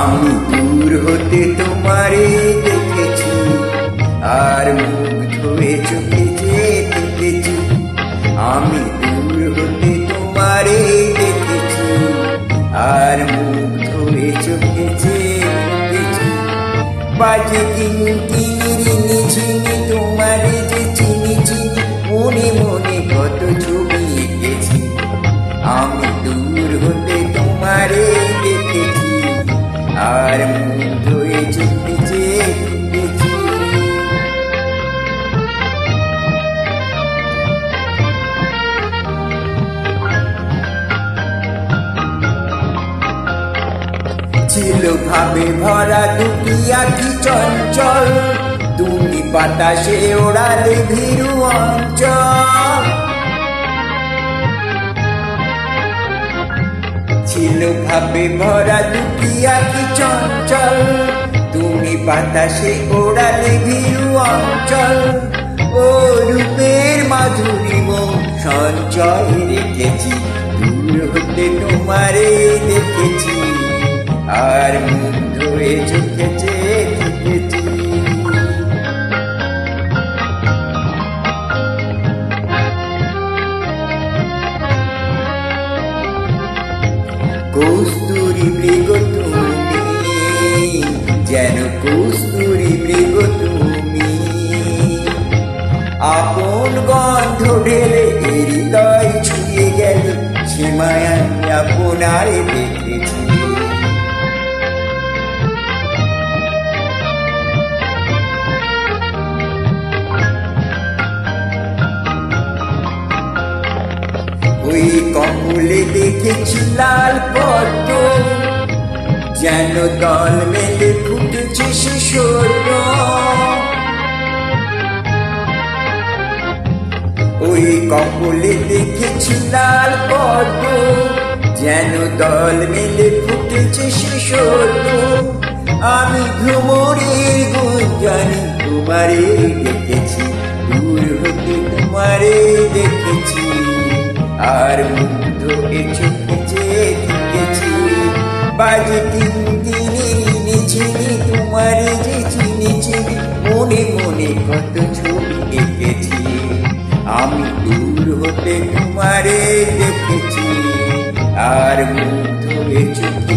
আমি দূর হতে তোমারে দেখেছি, আর মুগ্ধ হয়ে চোখে দেখেছি। আমি দূর হতে তোমারে দেখেছি, আর মুগ্ধ হয়ে চোখে দেখেছি। বাজে কিনি চিনি তোমারে যে চিনি চিনি, মনে মনে কত ছবি এঁকেছি। আমি দূর হতে তোমারে দেখেছি, আর মুগ্ধ হয়ে চোখে দেখেছি। ছিল ভাবে ভরা দুটি আঁখি চঞ্চল, তুমি বাতাসে ওড়ালে ভীরু অঞ্চল। ছিল ভাবে ভরা দুটি আঁখি চঞ্চল, তুমি বাতাসে ওড়ালে ভীরু অঞ্চল। ও রূপের মাধুরী সঞ্চয় রেখেছি, দূর হতে তোমারে দেখেছি, আর মুগ্ধ হয়ে চোখে দেখেছি। কস্তুরী মৃগ তুমি, যেন কস্তুরী মৃগ তুমি, আপন গন্ধ ঢেলে হৃদয় ছুঁয়ে গেলে, সীমায় আমি আপনারে দেখেছি। ওই কমলে দেখেছি লাল পদ্ম, যেন দল মেলে ফুটেছে শিশোর। ওই কমলে দেখেছি লাল পদ্ম, যেন দল মেলে ফুটেছে শিশোর। আমি ভ্রমরের গুঞ্জনে তোমারে দেখেছি, দূর হতে তোমারে দেখেছি, আর মুগ্ধ হয়ে চোখে দেখেছি। বাজে কিনি চিনি তোমারে যে চিনি চিনি, মনে মনে কত ছবি দেখেছি। আমি দূর হতে তোমারে দেখেছি, আর মুগ্ধ হয়ে চোখে